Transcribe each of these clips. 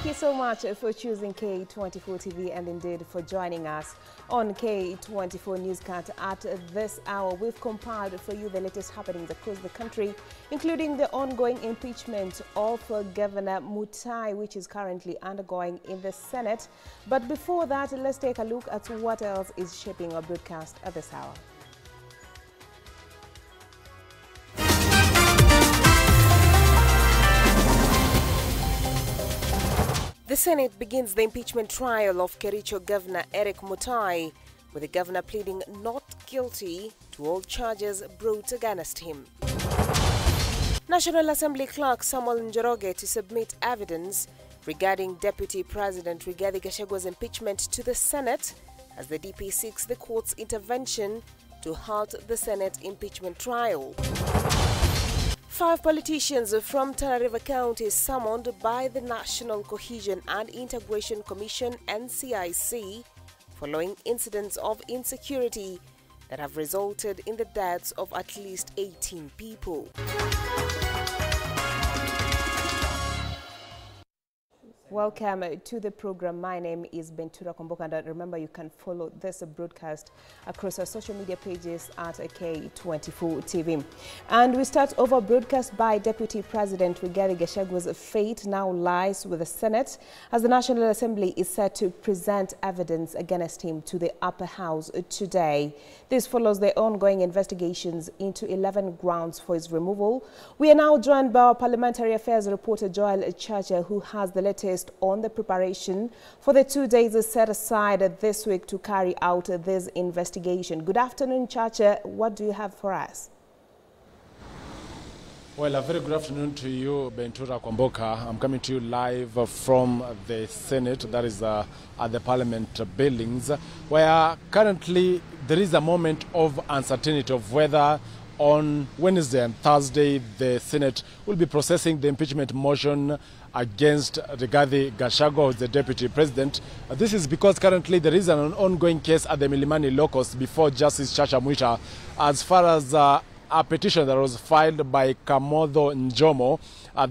you so much for choosing K24 TV and indeed for joining us on K24 Newscast at this hour. We've compiled for you the latest happenings across the country, including the ongoing impeachment of Governor Mutai, which is currently undergoing in the Senate. But before that, let's take a look at what else is shaping our broadcast at this hour. The Senate begins the impeachment trial of Kericho Governor Eric Mutai, with the governor pleading not guilty to all charges brought against him. National Assembly Clerk Samuel Njoroge to submit evidence regarding Deputy President Rigathi Gachagwa's impeachment to the Senate as the DP seeks the court's intervention to halt the Senate impeachment trial. 5 politicians from Tana River County summoned by the National Cohesion and Integration Commission (NCIC) following incidents of insecurity that have resulted in the deaths of at least 18 people. Welcome to the program. My name is Bentura Komboka, and remember you can follow this broadcast across our social media pages at K24 TV. And we start over broadcast by Deputy President Rigathi Gachagwa's fate now lies with the Senate as the National Assembly is set to present evidence against him to the upper house today. This follows the ongoing investigations into 11 grounds for his removal. We are now joined by our Parliamentary Affairs reporter Joel Chacha, who has the latest on the preparation for the 2 days set aside this week to carry out this investigation. Good afternoon, Chacha. What do you have for us? Well, a very good afternoon to you, Bentura Kwamboka. I'm coming to you live from the Senate, that is at the Parliament buildings, where currently there is a moment of uncertainty of whether on Wednesday and Thursday the Senate will be processing the impeachment motion against Rigathi Gachagua, who is the Deputy President. This is because currently there is an ongoing case at the Milimani Locus before Justice Chacha Mwita as far as a petition that was filed by Kamodho Njomo,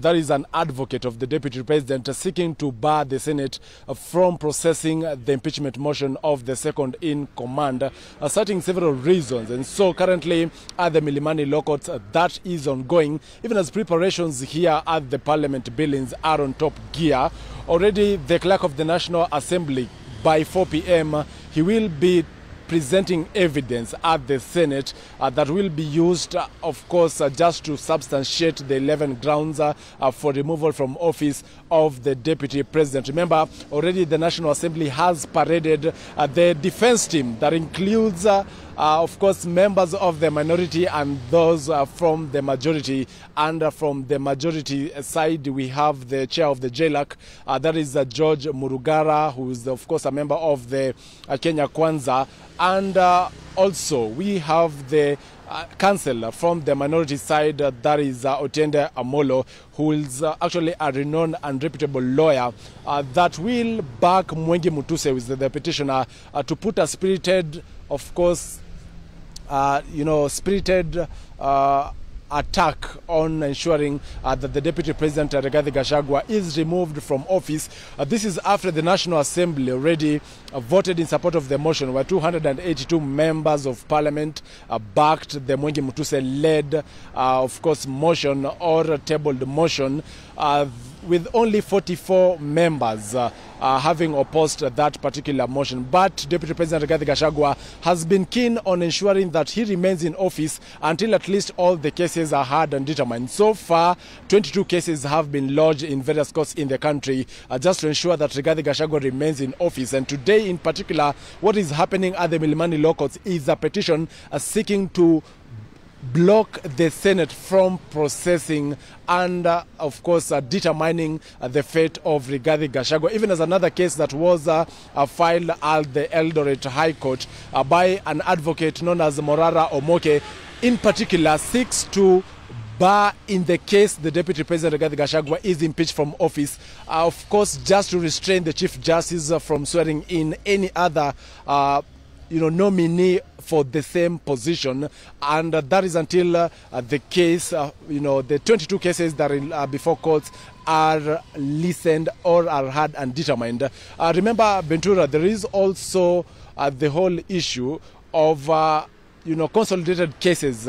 that is an advocate of the Deputy President, seeking to bar the Senate from processing the impeachment motion of the second in command, citing several reasons. And so currently at the Milimani Locus, that is ongoing, even as preparations here at the Parliament buildings are on top gear. Already the Clerk of the National Assembly, by 4 p.m, he will be presenting evidence at the Senate that will be used, of course, just to substantiate the 11 grounds for removal from office of the Deputy President. Remember, already the National Assembly has paraded the defense team that includes of course, members of the minority and those from the majority. And from the majority side, we have the chair of the JLAC, that is George Murugara, who is, of course, a member of the Kenya Kwanza. And also, we have the counsel from the minority side, that is Otende Amolo, who is actually a renowned and reputable lawyer that will back Mwengi Mutuse, who is the petitioner, to put a spirited, of course, spirited attack on ensuring that the Deputy President Rigathi Gachagua is removed from office. This is after the National Assembly already voted in support of the motion, where 282 members of Parliament backed the Mwengi Mutuse-led, of course, motion or tabled motion, with only 44 members having opposed that particular motion. But Deputy President Rigathi Gachagua has been keen on ensuring that he remains in office until at least all the cases are heard and determined. So far, 22 cases have been lodged in various courts in the country just to ensure that Rigathi Gachagua remains in office. And today in particular, what is happening at the Milimani Locus is a petition seeking to block the Senate from processing and, of course, determining the fate of Rigathi Gachagua, even as another case that was filed at the Eldoret High Court by an advocate known as Morara Omoke, in particular seeks to bar in the case the Deputy President Rigathi Gachagua is impeached from office, of course, just to restrain the Chief Justice from swearing in any other nominee for the same position, and that is until the case, the 22 cases that are before courts are listened or are heard and determined. Remember, Bentura, there is also the whole issue of consolidated cases.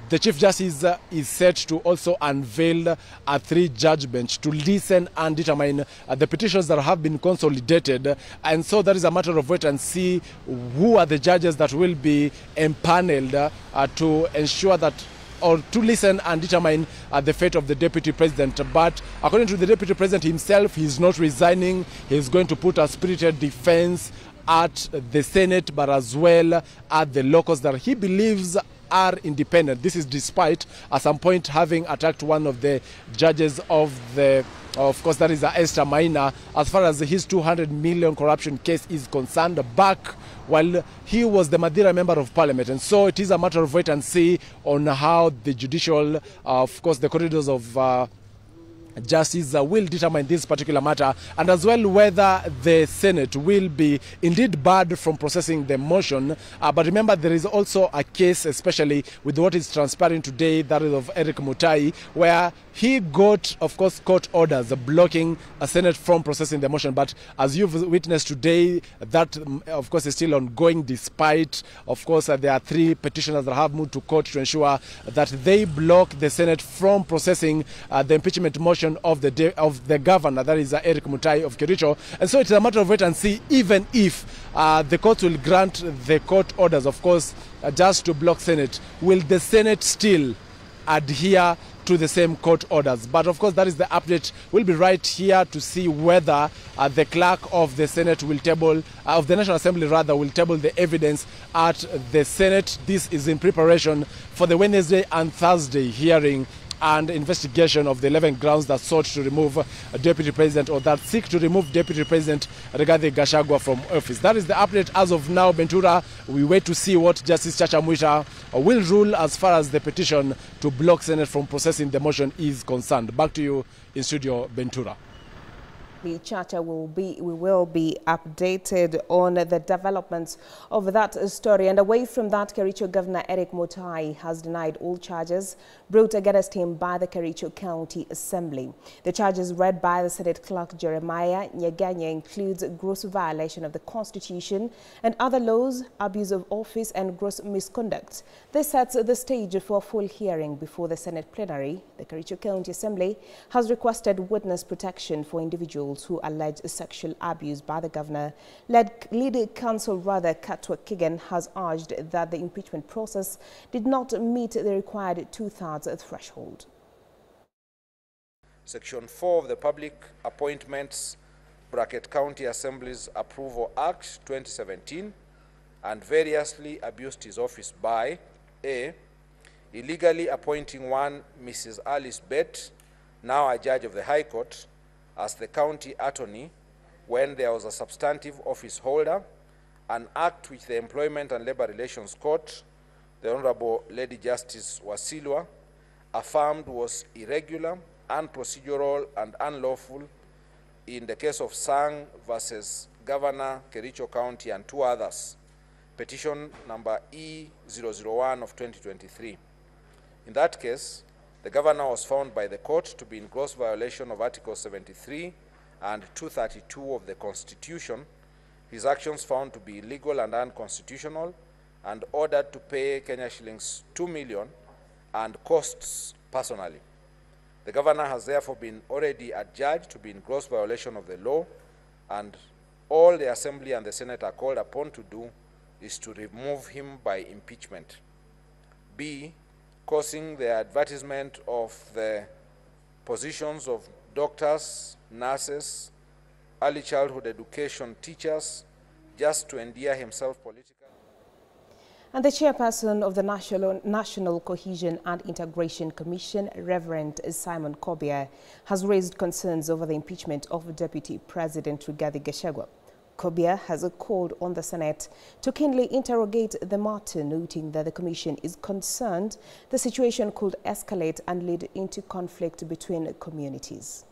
The Chief Justice is set to also unveil a 3-judge bench to listen and determine the petitions that have been consolidated. And so that is a matter of wait and see who are the judges that will be empaneled to ensure that, or to listen and determine the fate of the Deputy President. But according to the Deputy President himself, he is not resigning. He is going to put a spirited defense at the Senate, but as well at the locals that he believes are independent. This is despite at some point having attacked one of the judges of course, that is Esther Maina, as far as his 200 million corruption case is concerned, back while he was the Madeira Member of Parliament. And so it is a matter of wait and see on how the judicial, of course, the corridors of justice will determine this particular matter, and as well whether the Senate will be indeed barred from processing the motion. But remember, there is also a case, especially with what is transpiring today, that is of Eric Mutai, where he got, of course, court orders blocking a Senate from processing the motion. But as you've witnessed today, that, of course, is still ongoing, despite, of course, there are 3 petitioners that have moved to court to ensure that they block the Senate from processing the impeachment motion of the governor, that is Eric Mutai of Kericho. And so it's a matter of wait and see, even if the court will grant the court orders, of course, just to block Senate, will the Senate still adhere to the same court orders? But of course, that is the update. We'll be right here to see whether the clerk of the Senate will table, of the National Assembly rather, will table the evidence at the Senate. This is in preparation for the Wednesday and Thursday hearing and investigation of the 11 grounds that sought to remove a Deputy President, or that seek to remove Deputy President Rigathi Gachagua from office. That is the update as of now, Bentura. We wait to see what Justice Chacha Mwita will rule as far as the petition to block Senate from processing the motion is concerned. Back to you in studio, Bentura. Chacha we will be updated on the developments of that story. And away from that, Kericho Governor Eric Mutai has denied all charges brought against him by the Kericho County Assembly. The charges read by the Senate Clerk Jeremiah Nyeganya includes gross violation of the Constitution and other laws, abuse of office and gross misconduct. This sets the stage for a full hearing before the Senate plenary. The Kericho County Assembly has requested witness protection for individuals who allege sexual abuse by the governor. Lead counsel Katwa Kigan has urged that the impeachment process did not meet the required 2/3 threshold. Section 4 of the Public Appointments County Assemblies Approval Act 2017 and variously abused his office by A. Illegally appointing one Mrs. Alice Bett, now a judge of the High Court, as the county attorney when there was a substantive office holder, an act which the Employment and Labor Relations Court, the Honorable Lady Justice Wasilwa, affirmed was irregular, unprocedural, and unlawful in the case of Sang versus Governor Kericho County and 2 others, petition number E001 of 2023. In that case, the governor was found by the court to be in gross violation of Article 73 and 232 of the Constitution, his actions found to be illegal and unconstitutional, and ordered to pay Kenya shillings 2 million and costs personally. The governor has therefore been already adjudged to be in gross violation of the law, and all the Assembly and the Senate are called upon to do is to remove him by impeachment. B, causing the advertisement of the positions of doctors, nurses, early childhood education teachers, just to endear himself politically. And the chairperson of the National Cohesion and Integration Commission, Reverend Simon Kobia, has raised concerns over the impeachment of Deputy President Rigathi Gachagua. Kobia has called on the Senate to keenly interrogate the matter, noting that the Commission is concerned the situation could escalate and lead into conflict between communities.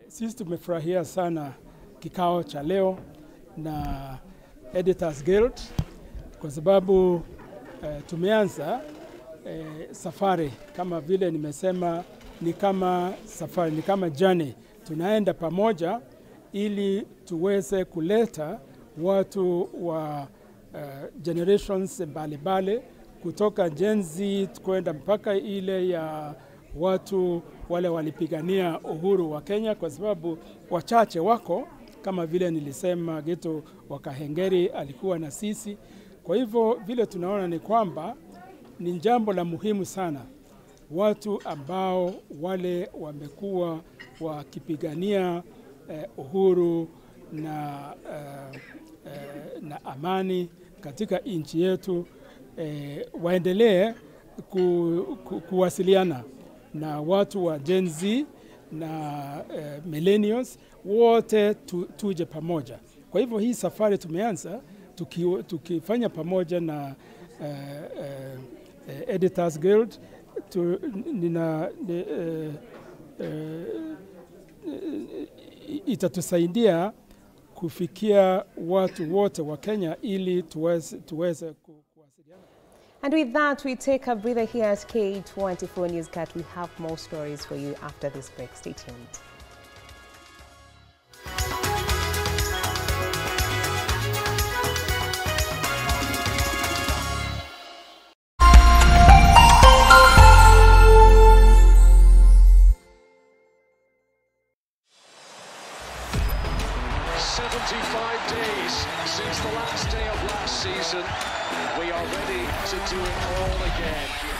Sisi tumefurahia sana kikao cha leo na Editors Guild kwa sababu tumeanza safari kama vile nimesema, ni kama safari, ni kama journey. Tunaenda pamoja ili tuweze kuleta watu wa generations mbalimbali kutoka Gen Z kwenda mpaka ile ya watu wale walipigania uhuru wa Kenya, kwa sababu wachache wako kama vile nilisema Geto wa Kahengeri alikuwa na sisi. Kwa hivyo vile tunaona ni kwamba ni jambo la muhimu sana watu ambao wale wamekuwa wakipigania uhuru na amani katika nchi yetu waendelee kuwasiliana na watu wa Gen Z na millennials wote tuje pamoja. Kwa hivyo hii safari tumeanza tukifanya pamoja na Editors Guild. Itatusaidia kufikia watu wote wa Kenya ili tuweze kuwasiliana. And with that, we take a breather here at K24 Newscast. We have more stories for you after this break. Stay tuned. Since the last day of last season, we are ready to do it all again.